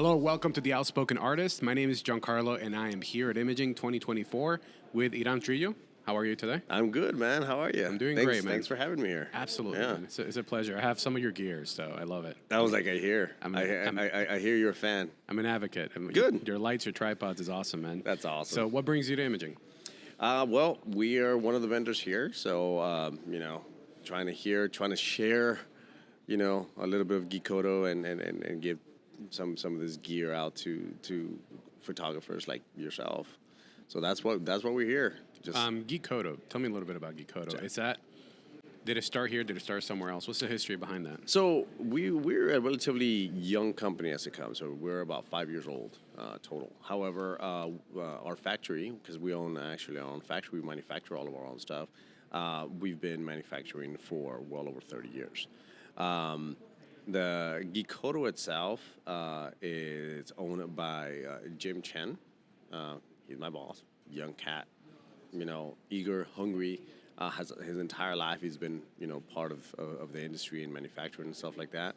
Hello, welcome to The Outspoken Artist. My name is Giancarlo, and I am here at Imaging 2024 with Hiram Trillo. How are you today? I'm good, man. How are you? I'm doing Thanks, great, man. Thanks for having me here. Absolutely, Yeah. man. It's a pleasure. I have some of your gear, so I love it. That was like I hear. I'm- I hear you're a fan. I'm an advocate. Good. Your lights, your tripods is awesome, man. That's awesome. So what brings you to Imaging? Well, we are one of the vendors here, so trying to share, a little bit of Geekoto and give some of this gear out to photographers like yourself. So that's what we're here. Just Geekoto. Tell me a little bit about Geekoto. Sure. Did it start here? Did it start somewhere else? What's the history behind that? So we're a relatively young company as it comes. So we're about 5 years old total. However, our factory, because we own our own factory, we manufacture all of our own stuff. We've been manufacturing for well over 30 years. The Geekoto itself is owned by Jim Chen. He's my boss. Young cat, eager, hungry. Has his entire life he's been part of the industry and manufacturing and stuff like that,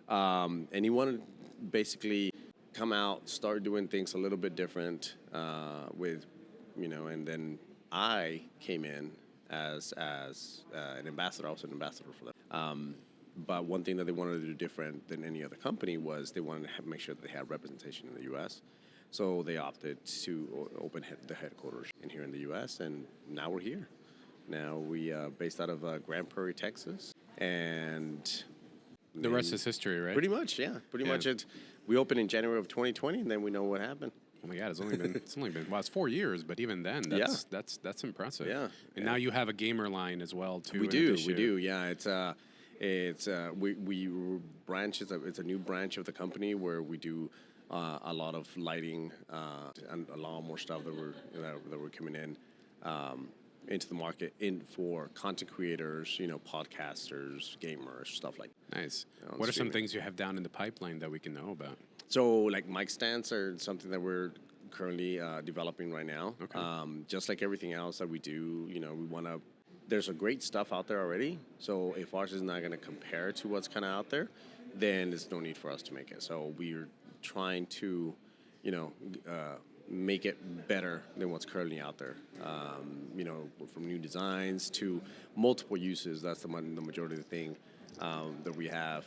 and he wanted to basically come out, start doing things a little bit different and then I came in as an ambassador. I was an ambassador for them. But one thing that they wanted to do different than any other company was they wanted to make sure that they had representation in the U.S. So they opted to open the headquarters here in the U.S. and now we're here. Now we based out of Grand Prairie, Texas, and The rest is history, right? pretty much, yeah. Pretty much it. We opened in January of 2020, and then we know what happened. Oh my God, it's only been well, it's 4 years, but even then, that's impressive. Yeah. And now you have a gamer line as well too. We in do, addition. yeah. We branch. It's a new branch of the company where we do a lot of lighting and a lot more stuff that we're coming in. Into the market for content creators, podcasters, gamers, stuff like that. Nice. What are some things you have down in the pipeline that we can know about? So, like mic stands are something that we're currently developing right now. Okay. Just like everything else that we do, we want to. There's a great stuff out there already. So if ours is not going to compare to what's kind of out there, then there's no need for us to make it. So we're trying to, make it better than what's currently out there. From new designs to multiple uses. That's the majority of the thing that we have.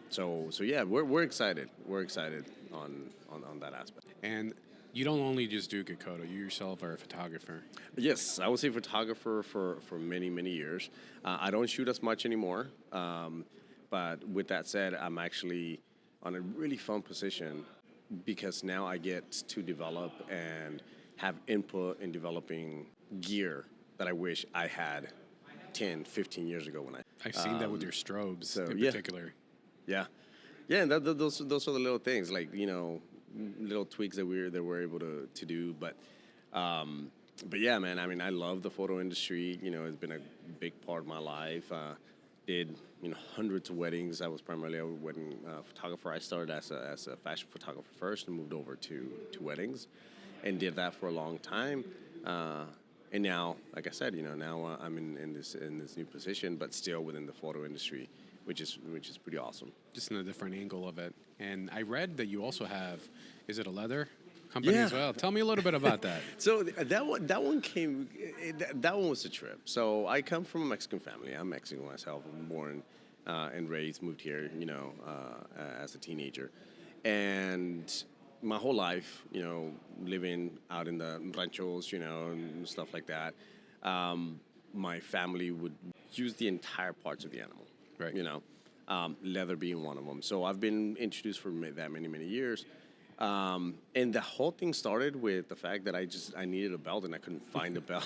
So yeah, we're excited. We're excited on that aspect. And you don't only just do Geekoto, you yourself are a photographer. Yes, I was a photographer for many, many years. I don't shoot as much anymore. But with that said, I'm actually on a really fun position because now I get to develop and have input in developing gear that I wish I had 10, 15 years ago when I've seen that with your strobes in yeah. particular. Yeah, and those are the little things, like little tweaks that we're able to do. But yeah, man. I mean, I love the photo industry. It's been a big part of my life. Did hundreds of weddings. I was primarily a wedding photographer. I started as a fashion photographer first and moved over to weddings, and did that for a long time. And now, like I said, now I'm in this new position, but still within the photo industry, which is pretty awesome. Just in a different angle of it. And I read that you also have, is it a leather company as well? Tell me a little bit about that. So that one was a trip. So I come from a Mexican family. I'm Mexican myself. I'm born and raised, moved here, as a teenager, and my whole life, living out in the ranchos, and stuff like that. My family would use the entire parts of the animal, Right. Leather being one of them. So I've been introduced for that many years. And the whole thing started with the fact that I needed a belt and I couldn't find a belt.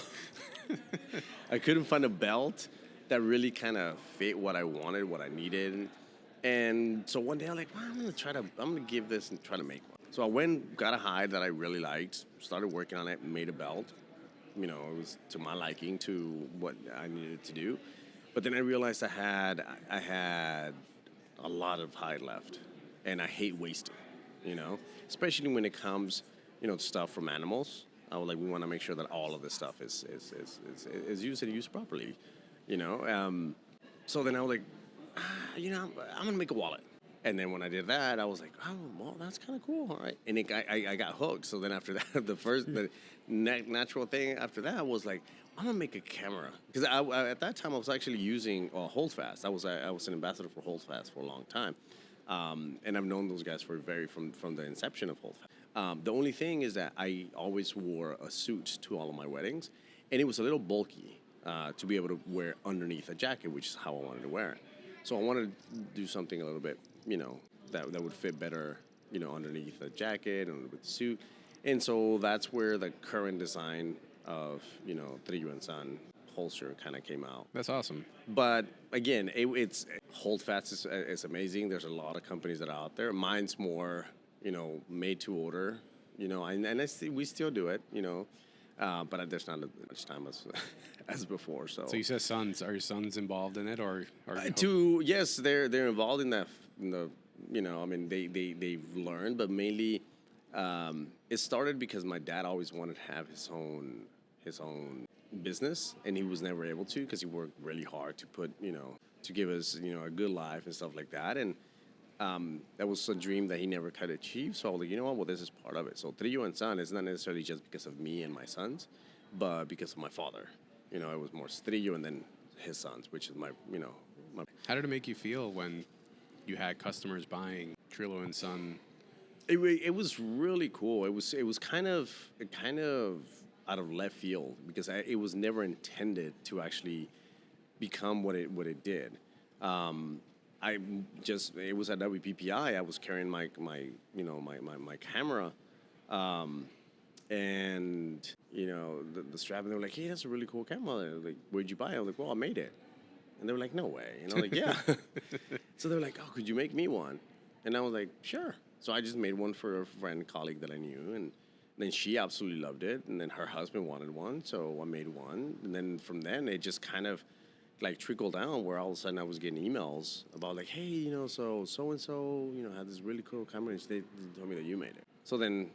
I couldn't find a belt that really kind of fit what I wanted, what I needed. And so one day I'm like, well, I'm gonna give this and try to make one. So I went, got a hide that I really liked, started working on it, made a belt. It was to my liking, to what I needed to do. But then I realized I had a lot of hide left, and I hate wasting. Especially when it comes, stuff from animals. I was like, we want to make sure that all of this stuff is used and used properly, So then I was like, I'm gonna make a wallet. And then when I did that, I was like, oh, well, that's kind of cool. All right. And I got hooked. So then after that, the natural thing after that was like, I'm going to make a camera. Because at that time, I was actually using Holdfast. I was an ambassador for Holdfast for a long time. And I've known those guys from the inception of Holdfast. The only thing is that I always wore a suit to all of my weddings. And it was a little bulky to be able to wear underneath a jacket, which is how I wanted to wear it. So I wanted to do something a little bit, that would fit better, underneath a jacket and with the suit. And so that's where the current design of, Trillo and Son holster kind of came out. That's awesome. But again, it's Holdfast is amazing. There's a lot of companies that are out there. Mine's more, made to order, we still do it, but there's not as much time as before. So you said sons. Are your sons involved in it, or are yes, they're involved in that. They've learned, but mainly it started because my dad always wanted to have his own business, and he was never able to because he worked really hard to put to give us a good life and stuff like that, and that was a dream that he never could achieve. So I was like, well, this is part of it. So Trillo and Son is not necessarily just because of me and my sons, but because of my father. It was more Trillo and then his sons, which is my. How did it make you feel when you had customers buying Trillo and Son? It was really cool. It was kind of out of left field because it was never intended to actually become what it did. It was at WPPI. I was carrying my camera, and the strap, and they were like, "Hey, that's a really cool camera." Like, "Where'd you buy it?" I was like, "Well, I made it." And they were like, "No way." Like, "Yeah." So they were like, "Oh, could you make me one?" And I was like, "Sure." So I just made one for a friend, colleague that I knew, and then she absolutely loved it. And then her husband wanted one, so I made one. And then from then, it just kind of like trickled down where all of a sudden I was getting emails about like, "Hey, so and so, had this really cool camera, and they told me that you made it." So then,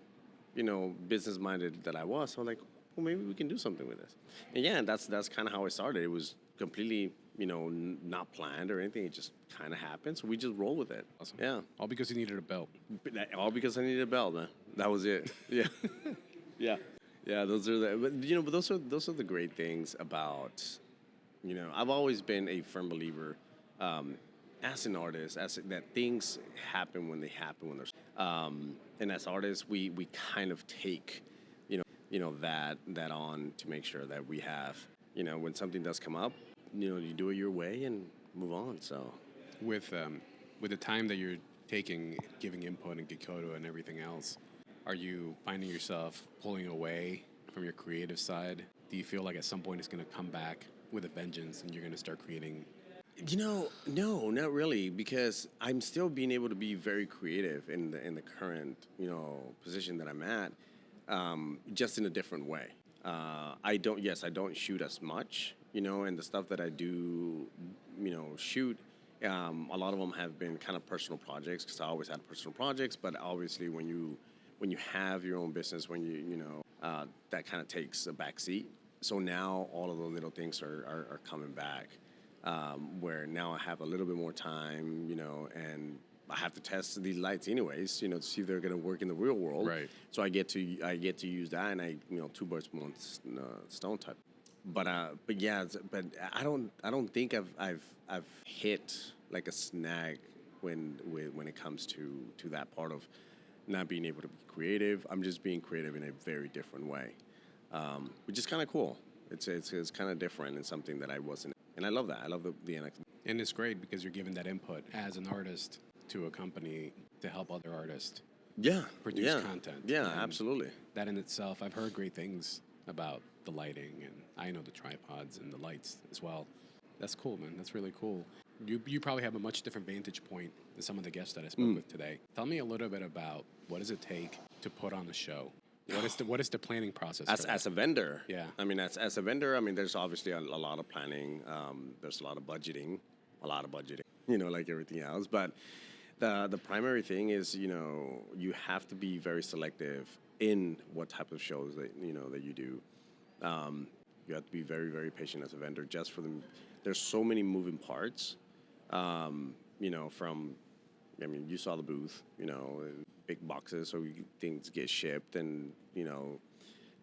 business minded that I was, so I'm like, well, maybe we can do something with this. And yeah, that's kind of how it started. It was completely, not planned or anything. It just kind of happened. So we just roll with it. Awesome. Yeah. All because you needed a belt. All because I needed a belt, man. That was it. Yeah. Yeah. Yeah. Those are but those are the great things about, I've always been a firm believer, as an artist, that things happen when they happen when there's, and as artists, we kind of take, that on to make sure that we have, when something does come up, you do it your way and move on. So, with the time that you're taking, giving input in Geekoto and everything else, are you finding yourself pulling away from your creative side? Do you feel like at some point it's going to come back with a vengeance and you're going to start creating? No, not really, because I'm still being able to be very creative in the current, position that I'm at, just in a different way. I don't shoot as much, and the stuff that I do, shoot, a lot of them have been kind of personal projects because I always had personal projects, but obviously when you have your own business, that kind of takes a back seat. So now all of those little things are coming back, where now I have a little bit more time, and I have to test these lights anyways, to see if they're going to work in the real world. Right. So I get to use that, and two birds with one stone type. But I don't think I've hit like a snag when it comes to that part of not being able to be creative. I'm just being creative in a very different way, which is kind of cool. It's kind of different and something that I wasn't, and I love that. I love the And it's great because you're giving that input as an artist to a company to help other artists produce content. Yeah, absolutely. That in itself, I've heard great things about the lighting, and I know the tripods and the lights as well. That's cool, man. That's really cool. You probably have a much different vantage point than some of the guests that I spoke with today. Tell me a little bit about what does it take to put on a show? What is the planning process? As a vendor, yeah. I mean, as a vendor, I mean, there's obviously a lot of planning. There's a lot of budgeting, like everything else. But the primary thing is, you have to be very selective in what type of shows that you do. You have to be very, very patient as a vendor. Just for them, there's so many moving parts. From I mean, you saw the booth, big boxes, so things get shipped, and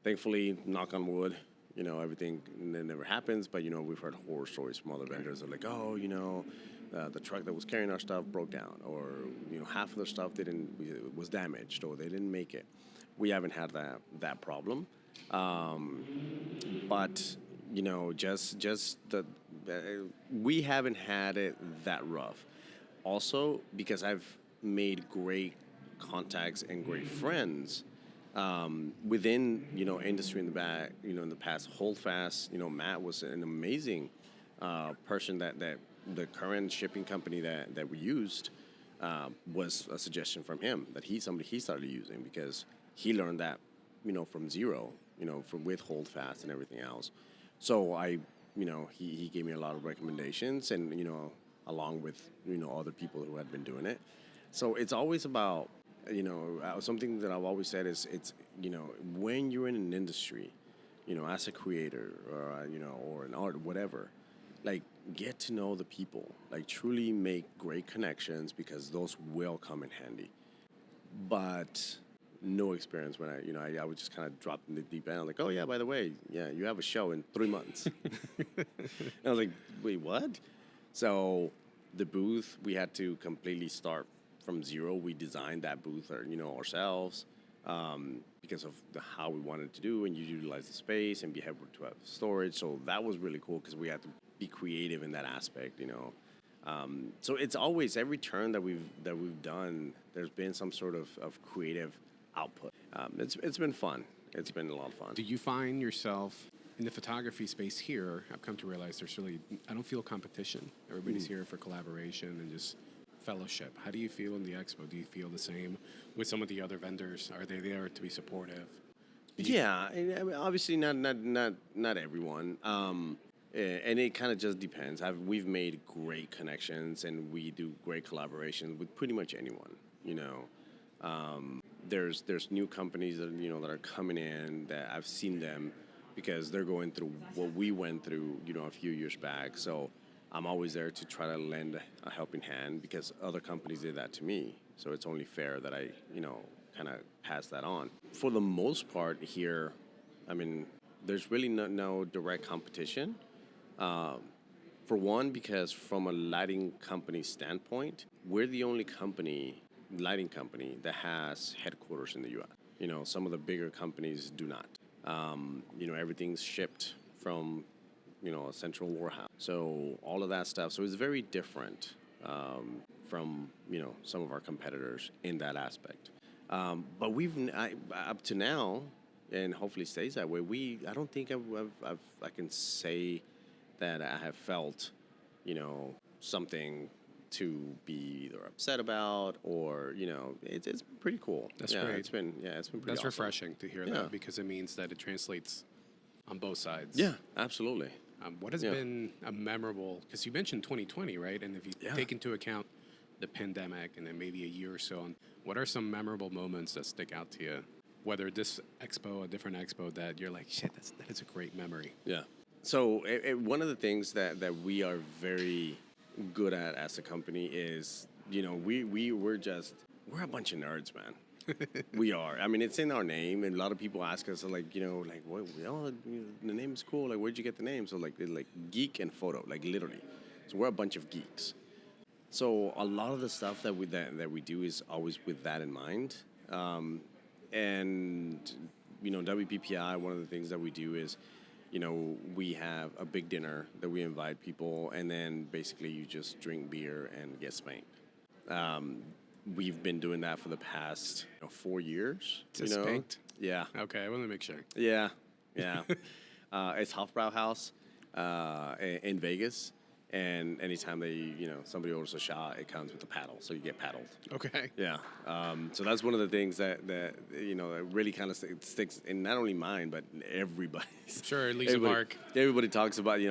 thankfully, knock on wood, everything never happens. But we've heard horror stories from other vendors of like, oh, the truck that was carrying our stuff broke down, or half of the stuff was damaged, or they didn't make it. We haven't had that problem, but just we haven't had it that rough. Also, because I've made great contacts and great friends within industry in the back, in the past. Holdfast, Matt was an amazing person that the current shipping company that we used was a suggestion from him, that somebody he started using, because he learned that from zero, from with Holdfast and everything else. So he gave me a lot of recommendations, and along with other people who had been doing it. So it's always about something that I've always said is it's when you're in an industry, as a creator, or or an art, whatever, like, get to know the people, like truly make great connections, because those will come in handy. But no experience when I would just kind of drop in the deep end. I'm like, oh yeah, by the way, yeah, you have a show in 3 months. And I was like, wait, what? So the booth, we had to completely start from zero. We designed that booth ourselves, because of how we wanted to do, and you utilize the space and be able to have storage. So that was really cool, because we had to be creative in that aspect. So it's always, every turn that we've done, there's been some sort of creative output. It's been fun. It's been a lot of fun. Do you find yourself in the photography space here? I've come to realize I don't feel competition. Everybody's here for collaboration and just fellowship. How do you feel in the expo? Do you feel the same with some of the other vendors? Are they there to be supportive? Yeah, I mean, obviously not everyone. And it kind of just depends. We've made great connections, and we do great collaboration with pretty much anyone. There's new companies that that are coming in, that I've seen them because they're going through what we went through a few years back. So I'm always there to try to lend a helping hand, because other companies did that to me. So it's only fair that I kind of pass that on. For the most part here, I mean, there's really no direct competition. For one, because from a lighting company standpoint, we're the only lighting company that has headquarters in the U.S. Some of the bigger companies do not. Everything's shipped from a central warehouse. So all of that stuff. So it's very different from some of our competitors in that aspect. But up to now, and hopefully stays that way. I don't think I can say that I have felt something to be either upset about, or it's pretty cool. That's great. It's been pretty. That's awesome. Refreshing to hear that, because it means that it translates on both sides. Yeah, absolutely. What has been a memorable? Because you mentioned 2020, right? And if you take into account the pandemic and then maybe a year or so on, what are some memorable moments that stick out to you? Whether this expo, a different expo, that you're like, shit, that is a great memory. Yeah. So one of the things that we are very good at as a company is, we're a bunch of nerds, man. We are. I mean, it's in our name, and a lot of people ask us, like, what, the name's cool. Like, where'd you get the name? So, like geek and photo, like, literally. So we're a bunch of geeks. So a lot of the stuff that we do is always with that in mind. And WPPI, one of the things that we do is, we have a big dinner that we invite people, and then basically you just drink beer and get spanked. We've been doing that for the past 4 years. Spanked? Yeah. Okay, I want to make sure. Yeah. It's Hofbrauhaus in Vegas, and anytime somebody orders a shot, it comes with a paddle, so you get paddled. Okay. Yeah. So that's one of the things that that really kind of sticks in not only mine, but everybody's. Sure, it leaves a mark. Everybody talks about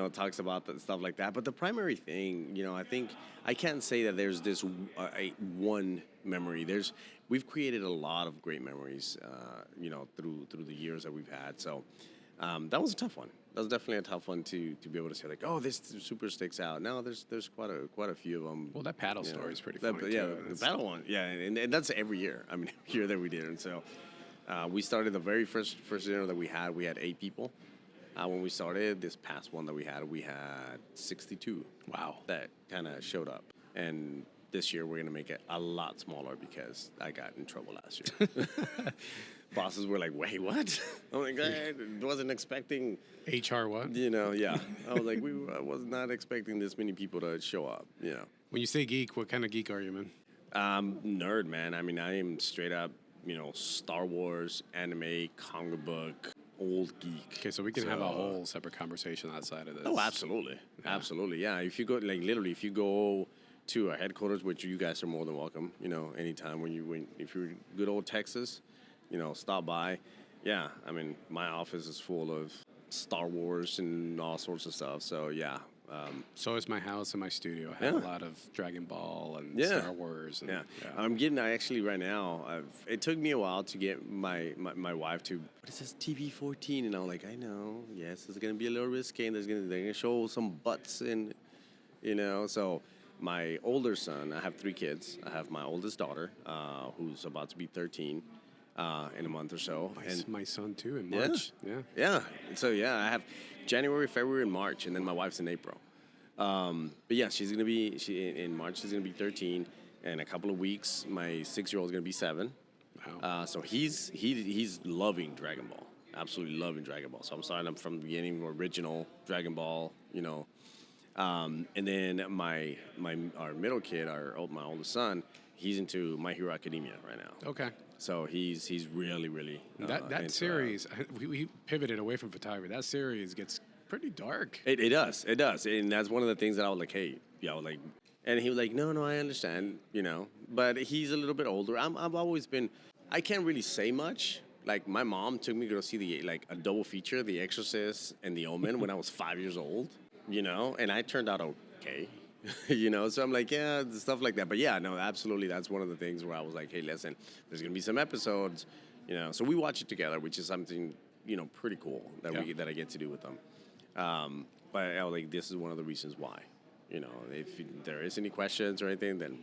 stuff like that. But the primary thing, I think I can't say that there's this one memory. We've created a lot of great memories, through the years that we've had. So That was a tough one. That was definitely a tough one to be able to say like, oh, this super sticks out. No, there's quite a few of them. Well, that paddle story is pretty That, funny yeah, too. the paddle one. Yeah, and that's every year. I mean, every year that we did. And so we started the very first dinner that we had 8 people. When we started this past one that we had 62. Wow. That kind of showed up. And this year we're gonna make it a lot smaller because I got in trouble last year. Bosses were like, "Wait, what?" I'm like, "I wasn't expecting." HR what? Yeah. I was like, I was not expecting this many people to show up. When you say geek, what kind of geek are you, man? Nerd, man. I mean, I am straight up, Star Wars, anime, comic book, old geek. Okay, so we can have a whole separate conversation outside of this. Oh, absolutely, absolutely. Yeah, if you go, like, literally, if you go to our headquarters, which you guys are more than welcome. Anytime if you're good old Texas. Stop by. Yeah, I mean, my office is full of Star Wars and all sorts of stuff. So, yeah. So is my house and my studio. I have a lot of Dragon Ball and Star Wars. And, I actually right now, it took me a while to get my wife to, what is this, TV 14? And I'm like, I know, yes, it's going to be a little risky. And they're going to show some butts in, So my older son, I have 3 kids. I have my oldest daughter, who's about to be 13. In a month or so. My son too in March. Yeah. So I have January, February, and March, and then my wife's in April. But yeah, in March she's gonna be 13. In a couple of weeks, my 6-year-old is gonna be 7. Wow. So he's loving Dragon Ball, absolutely loving Dragon Ball. So I'm starting from the beginning, original Dragon Ball, And then our middle kid, my oldest son, he's into My Hero Academia right now. Okay. So he's really that series. We pivoted away from photography. That series gets pretty dark. It does, and that's one of the things that I was like, hey, and he was like, no, I understand, but he's a little bit older. I've always been, I can't really say much. Like my mom took me to go see a double feature, The Exorcist and The Omen, when I was 5 years old, and I turned out okay. So I'm like, yeah, stuff like that. But yeah, no, absolutely. That's one of the things where I was like, hey, listen, there's going to be some episodes, so we watch it together, which is something, pretty cool that I get to do with them. But I was like, this is one of the reasons why, if there is any questions or anything, then,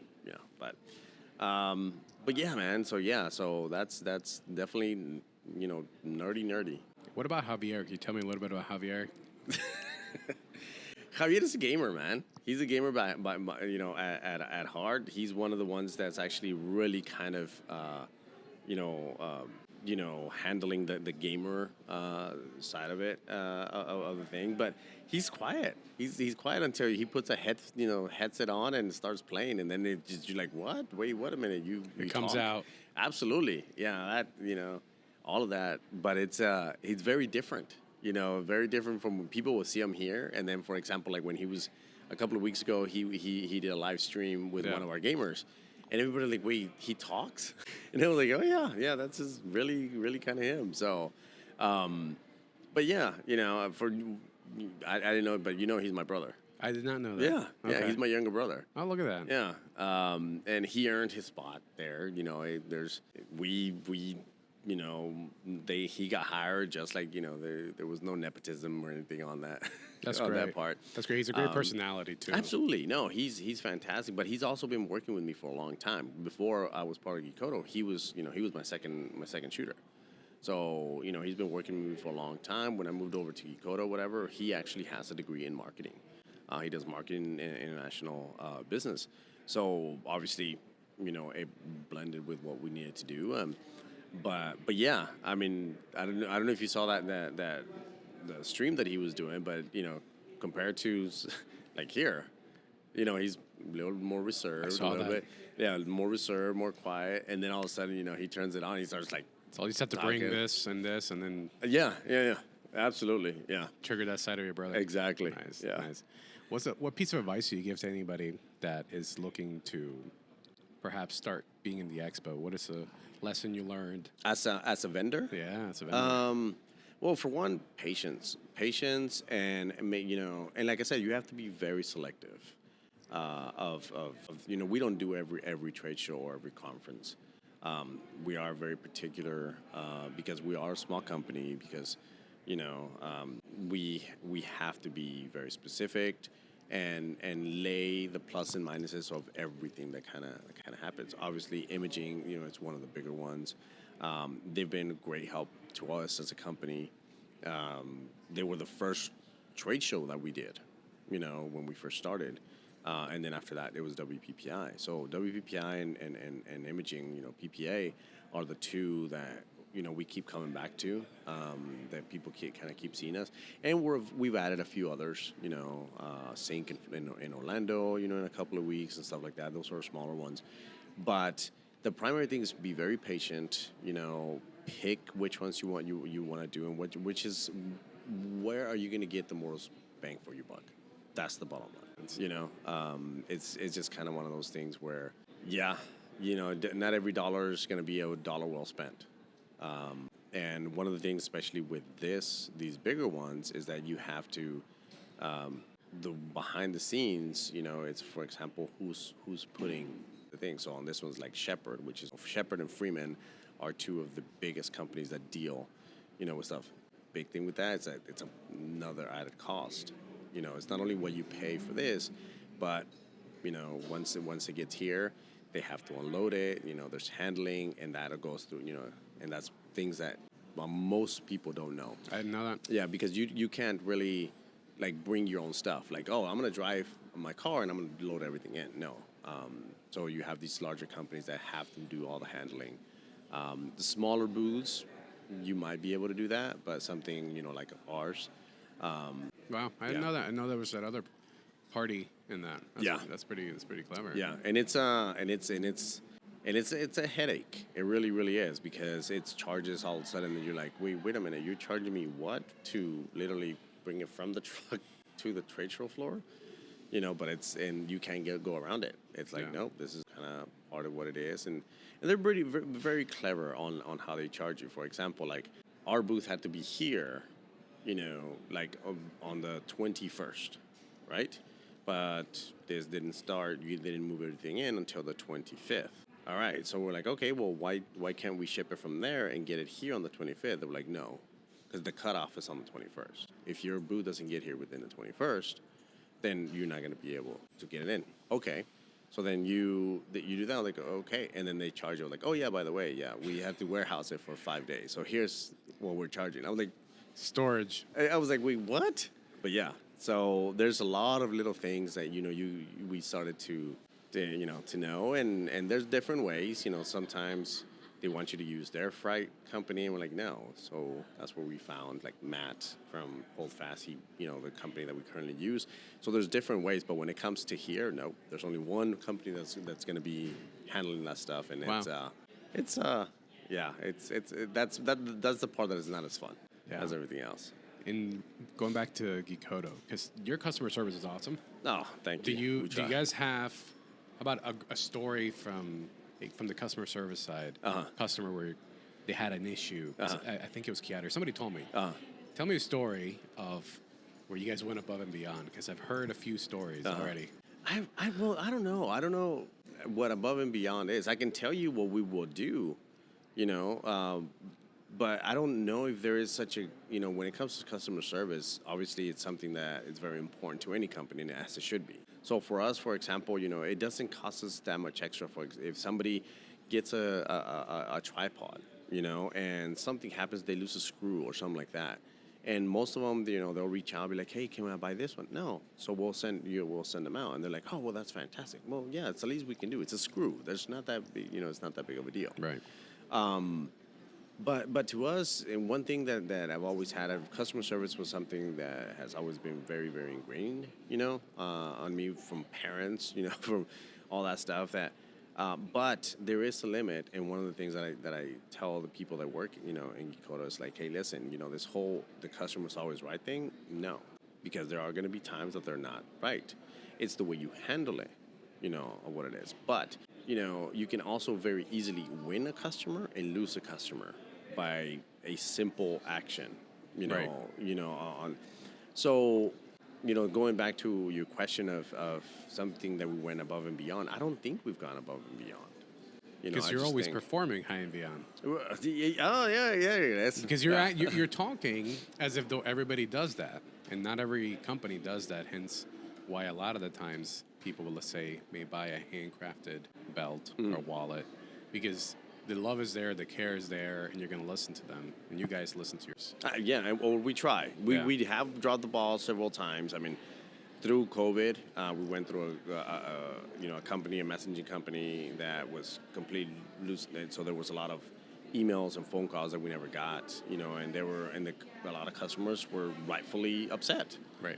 but yeah, man. So that's definitely, nerdy. What about Javier? Can you tell me a little bit about Javier? Javier is a gamer, man. He's a gamer by at heart. He's one of the ones that's actually really kind of, handling the gamer side of it of the thing. But he's quiet. He's quiet until he puts a headset on and starts playing, and then you're like, what? Wait, what a minute! It comes talk. out. Absolutely, yeah. That all of that, but it's very different. Very different from when people will see him here. And then, for example, like when he was a couple of weeks ago, he did a live stream with one of our gamers. And everybody was like, wait, he talks? And I was like, oh, yeah, that's just really, really kind of him. So, but yeah, I didn't know, but he's my brother. I did not know that. Yeah, okay. He's my younger brother. Oh, look at that. Yeah, and he earned his spot there. He got hired just like, there was no nepotism or anything on that. That's on great. that part. That's great. He's a great personality too. Absolutely. No, he's fantastic, but he's also been working with me for a long time. Before I was part of Geekoto, he was my second shooter. So, he's been working with me for a long time. When I moved over to Geekoto, whatever, he actually has a degree in marketing. He does marketing and international business. So obviously, it blended with what we needed to do. But yeah, I mean, I don't know if you saw that the stream that he was doing, but compared to like here, he's a little more reserved, more reserved, more quiet, and then all of a sudden, he turns it on, he starts like. So you just have to bring this, and then. Yeah, absolutely, yeah. Trigger that side of your brother. Exactly. Nice. What piece of advice do you give to anybody that is looking to perhaps start being in the expo? What is a lesson you learned as a vendor? Yeah, as a vendor. Well, for one, patience, and and like I said, you have to be very selective. We don't do every trade show or every conference. We are very particular because we are a small company, because We have to be very specific and lay the plus and minuses of everything that kind of happens. Obviously, imaging, it's one of the bigger ones. They've been a great help to us as a company. They were the first trade show that we did, when we first started. And then after that, it was WPPI. So WPPI and imaging, PPA are the two that, we keep coming back to, that people kind of keep seeing us. And we've added a few others, Sync in Orlando, in a couple of weeks and stuff like that. Those are smaller ones. But the primary thing is be very patient, pick which ones you want to do and which is where are you going to get the most bang for your buck. That's the bottom line. It's just kind of one of those things where, not every dollar is going to be a dollar well spent. And one of the things, especially with these bigger ones, is that you have to, the behind the scenes, it's, for example, who's putting the thing. So on this one's like Shepherd, which is Shepherd and Freeman are two of the biggest companies that deal, with stuff. Big thing with that is that it's another added cost. It's not only what you pay for this, but, once it gets here, they have to unload it, there's handling, and that goes through, and that's things that most people don't know. I didn't know that. Yeah, because you can't really, bring your own stuff. Like, oh, I'm going to drive my car and I'm going to load everything in. No. So you have these larger companies that have to do all the handling. The smaller booths, you might be able to do that, but something, like ours. Wow, I didn't know that. I know there was that other party in that. That's pretty clever. Yeah, and it's a headache. It really, really is, because it's charges all of a sudden, and you're like, wait a minute, you're charging me what to literally bring it from the truck to the trade show floor? But and you can't go around it. It's like, nope, this is kind of part of what it is, and they're pretty very clever on how they charge you. For example, like our booth had to be here, on the 21st, right? But this didn't start. You didn't move everything in until the 25th. All right, so we're like, okay, well, why can't we ship it from there and get it here on the 25th? They were like, no, because the cutoff is on the 21st. If your booth doesn't get here within the 21st, then you're not going to be able to get it in. Okay, so then you do that, like, okay, and then they charge you, like, oh, yeah, by the way, we have to warehouse it for 5 days, so here's what we're charging. I was like, storage. I was like, wait, what? But yeah, so there's a lot of little things that, we started to know, and there's different ways. Sometimes they want you to use their freight company, and we're like, no. So that's where we found like Matt from Holdfast, the company that we currently use. So there's different ways, but when it comes to here, no, there's only one company that's going to be handling that stuff, and wow. that's the part that is not as fun as everything else. And going back to Geekoto, because your customer service is awesome. Oh, thank you. Do you guys have about a story from the customer service side, customer where they had an issue? I think it was Kiata. Somebody told me. Tell me a story of where you guys went above and beyond, because I've heard a few stories already. I don't know. I don't know what above and beyond is. I can tell you what we will do, but I don't know if there is such a, when it comes to customer service, obviously it's something that is very important to any company, and as it should be. So for us, for example, it doesn't cost us that much extra. If somebody gets a tripod, and something happens, they lose a screw or something like that. And most of them, they'll reach out and be like, hey, can I buy this one? No. So we'll send them out. And they're like, oh, well, that's fantastic. Well, yeah, it's the least we can do. It's a screw. There's not that big, it's not that big of a deal. Right. But to us, and one thing that I've always had, customer service was something that has always been very, very ingrained, on me from parents, from all that stuff. But there is a limit, and one of the things that I tell the people that work, in Geekoto is like, hey, listen, this whole the customer's always right thing, no, because there are going to be times that they're not right. It's the way you handle it, of what it is. But you can also very easily win a customer and lose a customer by a simple action, Right. So, going back to your question of something that we went above and beyond, I don't think we've gone above and beyond. Because you're always performing high and beyond. Oh yeah. Because you're talking as if though everybody does that, and not every company does that. Hence, why a lot of the times people will say may buy a handcrafted belt or wallet, because the love is there, the care is there, and you're going to listen to them, and you guys listen to yours. Well, we try. We have dropped the ball several times. I mean, through COVID, we went through a company, a messaging company that was completely loose. So there was a lot of emails and phone calls that we never got, and a lot of customers were rightfully upset. Right.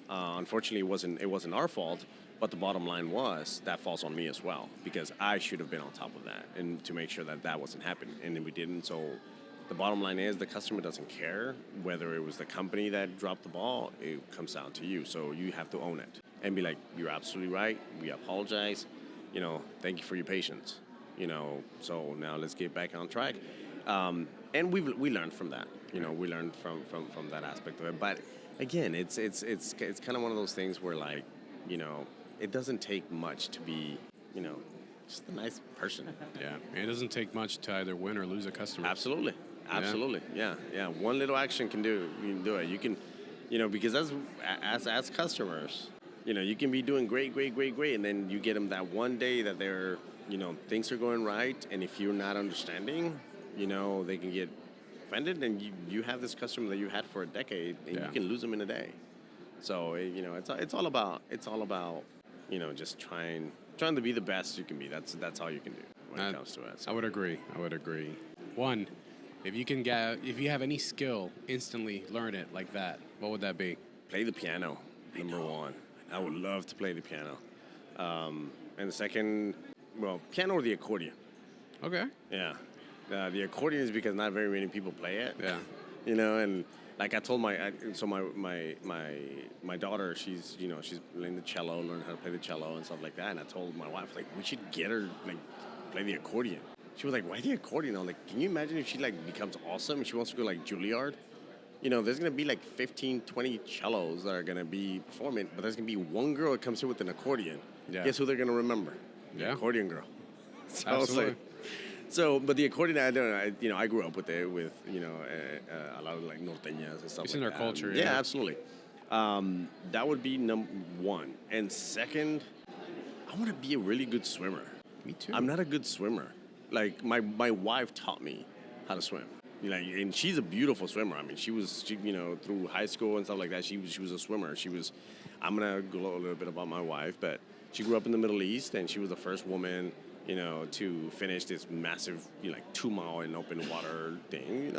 Unfortunately, it wasn't our fault, but the bottom line was that falls on me as well, because I should have been on top of that and to make sure that wasn't happening, and then we didn't. So the bottom line is the customer doesn't care whether it was the company that dropped the ball. It comes down to you, so you have to own it and be like, you're absolutely right. We apologize. Thank you for your patience. So now let's get back on track. And we learned from that. We learned from that aspect of it. But again, it's kind of one of those things where, like, it doesn't take much to be, just a nice person. Yeah, and it doesn't take much to either win or lose a customer. Absolutely. Yeah. One little action can do it. You can, because as customers, you can be doing great, and then you get them that one day that they're, things are going right, and if you're not understanding, they can get offended, and you have this customer that you had for a decade, and you can lose them in a day. So it's all about just trying to be the best you can be. That's all you can do when it comes to it. So. I would agree. One, if you have any skill, instantly learn it like that. What would that be? Play the piano. Number one. I would love to play the piano. And the second, piano or the accordion. Okay. Yeah. The accordion is because not very many people play it. Yeah. And like I told my daughter, she's playing the cello, learning how to play the cello and stuff like that. And I told my wife, like, we should get her play the accordion. She was like, why the accordion? I'm like, can you imagine if she becomes awesome and she wants to go like Juilliard? There's going to be like 15, 20 cellos that are going to be performing, but there's going to be one girl that comes in with an accordion. Yeah. Guess who they're going to remember? Yeah. The accordion girl. So absolutely. But the accordion, I grew up with it, with, a lot of like norteñas and stuff it's like in our that. culture. Yeah, absolutely. That would be number one. And second, I want to be a really good swimmer. Me too. I'm not a good swimmer. Like, my wife taught me how to swim. And she's a beautiful swimmer. I mean, she through high school and stuff like that, she was a swimmer. I'm going to go a little bit about my wife, but she grew up in the Middle East, and she was the first woman, to finish this massive, 2-mile in open water thing.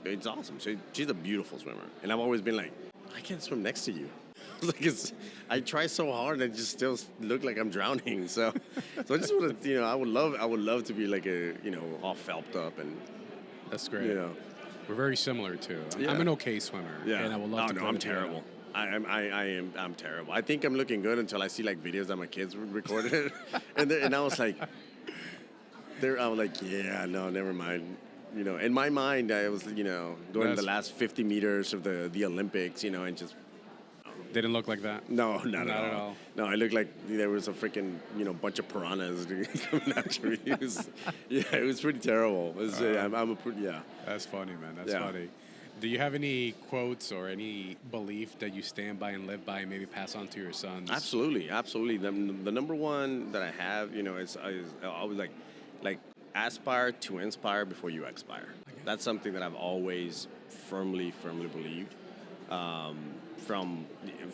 It's awesome. She's a beautiful swimmer. And I've always been like, I can't swim next to you. I try so hard, I just still look like I'm drowning. So I just want to, I would love to be like all felped up and. That's great. We're very similar too. I'm an okay swimmer. Yeah. And I would love to. No, I'm terrible. I'm terrible. I think I'm looking good until I see like videos that my kids recorded, and I was like, yeah, no, never mind. In my mind, I was going the last 50 meters of the Olympics, and just. Didn't look like that? No, not at all. No, I looked like there was a freaking, bunch of piranhas coming after me. It was pretty terrible. That's funny, man. That's funny. Do you have any quotes or any belief that you stand by and live by and maybe pass on to your sons? Absolutely. The number one that I have, is always like aspire to inspire before you expire. Okay. That's something that I've always firmly believed. From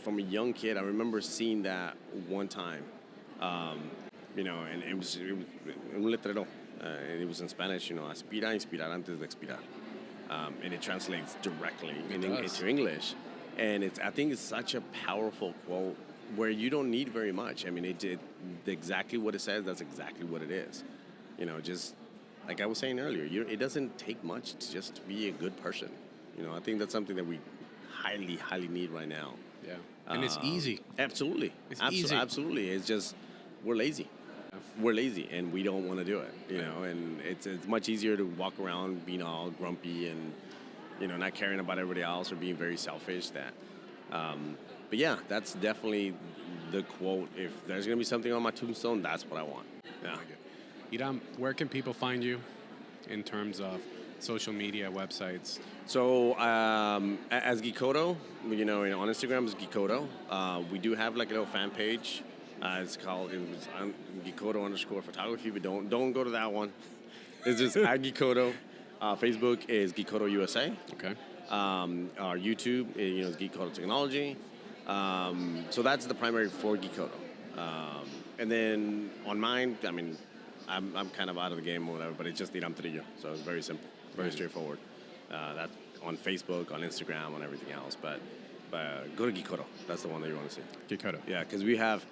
a young kid, I remember seeing that one time, and it was un letrero, and it was in Spanish, aspira, inspirar antes de expirar, and it translates directly into English, and I think it's such a powerful quote where you don't need very much. I mean, exactly what it says, that's exactly what it is, just like I was saying earlier, it doesn't take much to just be a good person. I think that's something that we highly need right now. Yeah. And it's easy. Absolutely. It's easy. Absolutely. It's just, we're lazy. We're lazy, and we don't want to do it, and it's much easier to walk around being all grumpy and, not caring about everybody else or being very selfish. But yeah, that's definitely the quote. If there's going to be something on my tombstone, that's what I want. Yeah. Hiram, where can people find you in terms of social media, websites? So as Geekoto, on Instagram is Geekoto. We do have like a little fan page. It's called Geekoto_photography, but don't go to that one. It's just at Geekoto. Facebook is Geekoto USA. Okay. Our YouTube is Geekoto Technology. So that's the primary for Geekoto. And then on mine, I mean, I'm kind of out of the game or whatever, but it's just Hiram Trillo. So it's very simple, very straightforward. That's on Facebook, on Instagram, on everything else. But go to Geekoto. That's the one that you want to see. Geekoto. Yeah, because we have,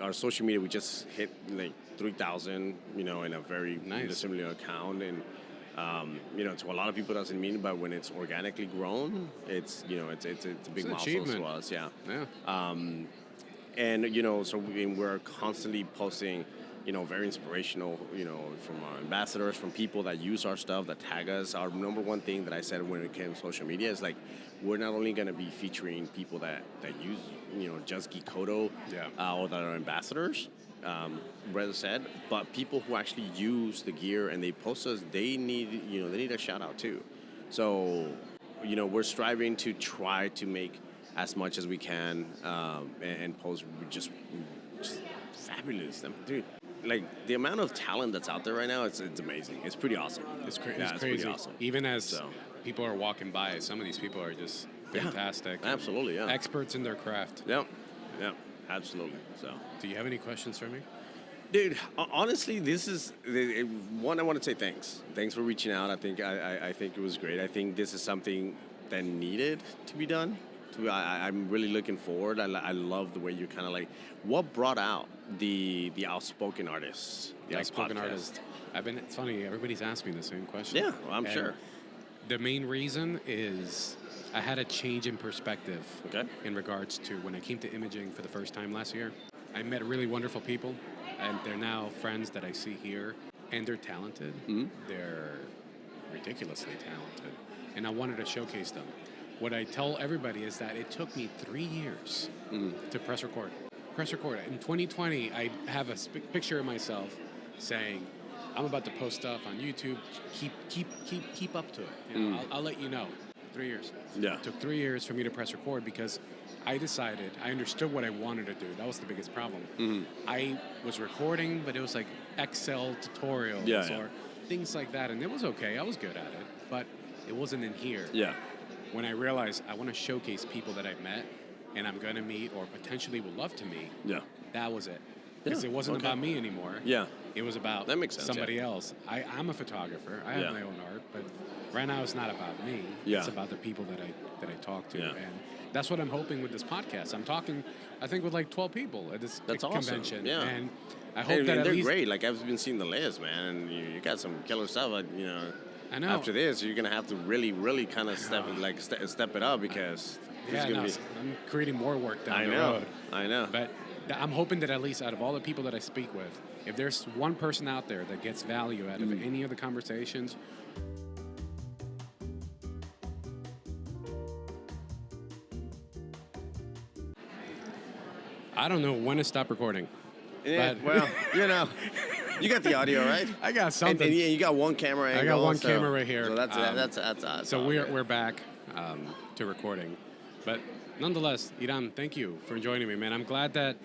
our social media, we just hit like 3,000, in a very similar account. And, to a lot of people, it doesn't mean, but when it's organically grown, it's a big milestone to us. Yeah. And, so we're constantly posting, very inspirational, from our ambassadors, from people that use our stuff, that tag us. Our number one thing that I said when it came to social media is like, we're not only going to be featuring people that use, just Geekoto or that are ambassadors, rather said, but people who actually use the gear and they post us, they need a shout out too. So, we're striving to try to make as much as we can and post just fabulous. Dude, like the amount of talent that's out there right now, it's amazing. It's pretty awesome. It's crazy. It's pretty awesome. Even as people are walking by, some of these people are just fantastic. Yeah, absolutely, yeah. Experts in their craft. Yep, absolutely. So, do you have any questions for me? Dude, honestly, this is one. I want to say thanks. Thanks for reaching out. I think it was great. I think this is something that needed to be done. I'm really looking forward. I love the way you kind of like what brought out the outspoken artists. The outspoken artist. It's funny. Everybody's asked me the same question. Yeah, well, I'm sure. The main reason is I had a change in perspective. Okay. In regards to when I came to imaging for the first time last year. I met really wonderful people, and they're now friends that I see here, and they're talented. Mm-hmm. They're ridiculously talented, and I wanted to showcase them. What I tell everybody is that it took me 3 years to press record. In 2020, I have a picture of myself saying, "I'm about to post stuff on YouTube. Keep up to it. I'll let you know." 3 years. Yeah. It took 3 years for me to press record because I understood what I wanted to do. That was the biggest problem. Mm-hmm. I was recording, but it was like Excel tutorials or things like that, and it was okay. I was good at it, but it wasn't in here. Yeah. When I realized I want to showcase people that I've met and I'm going to meet or potentially would love to meet, that was it. Because it wasn't about me anymore. Yeah. It was about somebody else. I'm a photographer. I have my own art, but right now it's not about me. Yeah. It's about the people that I talk to. And that's what I'm hoping with this podcast. I'm talking, I think, with like 12 people at this convention. Awesome. Yeah. And I hope that at they're least... great. Like, I've been seeing the list, man, and you got some killer stuff. I know. After this, you're going to have to really, really kind of step it up because I'm creating more work down the road. I know. But I'm hoping that at least out of all the people that I speak with, if there's one person out there that gets value out of any of the conversations, I don't know when to stop recording. Yeah, well, you got the audio, right? I got something. And you got one camera angle. I got one camera right here. So that's so we're back to recording. But nonetheless, Hiram, thank you for joining me, man. I'm glad that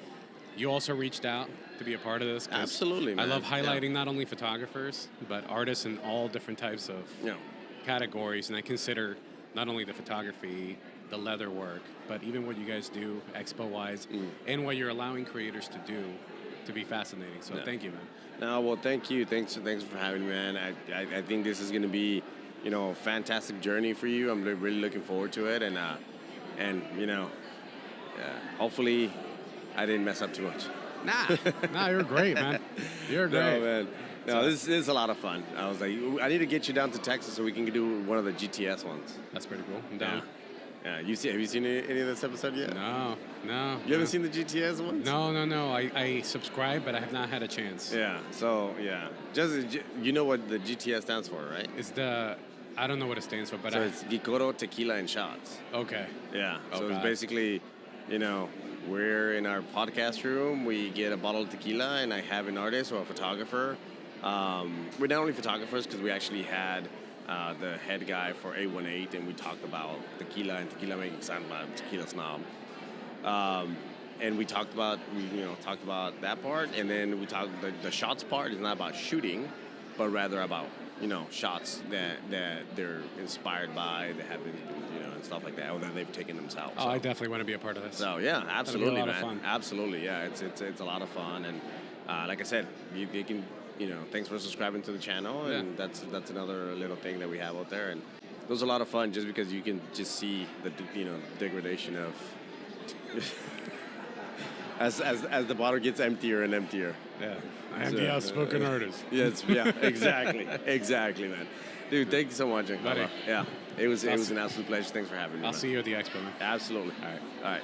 you also reached out to be a part of this. Absolutely, man. I love highlighting not only photographers, but artists in all different types of categories. And I consider not only the photography, the leather work, but even what you guys do expo-wise and what you're allowing creators to do to be fascinating. So thank you, man. No, well, thank you. Thanks for having me, man. I think this is going to be, a fantastic journey for you. I'm really looking forward to it. And hopefully I didn't mess up too much. Nah, you're great, man. You're great. No, man. No, this is a lot of fun. I was like, I need to get you down to Texas so we can do one of the GTS ones. That's pretty cool. I'm down. Yeah. Have you seen any of this episode yet? No. You haven't seen the GTS ones? No. I subscribe, but I have not had a chance. Yeah. So just you know what the GTS stands for, right? It's I don't know what it stands for, but it's Geekoto, Tequila, and Shots. Okay. Yeah. So it's basically, We're in our podcast room. We get a bottle of tequila, and I have an artist or a photographer. We're not only photographers because we actually had the head guy for 818, and we talked about tequila and tequila making, because I'm a tequila snob. And we talked about that part, and then we talked the shots part is not about shooting, but rather about shots that they're inspired by, that have been, and stuff like that, or that they've taken themselves. Oh, I definitely want to be a part of this. So yeah, absolutely, That'll be a lot man. of fun. Absolutely, yeah. It's a lot of fun, and like I said, you can, thanks for subscribing to the channel, and that's another little thing that we have out there, and it was a lot of fun just because you can just see the degradation of as the bottle gets emptier and emptier. Yeah, I am the outspoken artist. Yes, yeah, exactly, man. Dude, thank you so much, Buddy. Yeah, it was an absolute pleasure. Thanks for having me. I'll see you at the expo, man. Absolutely. All right.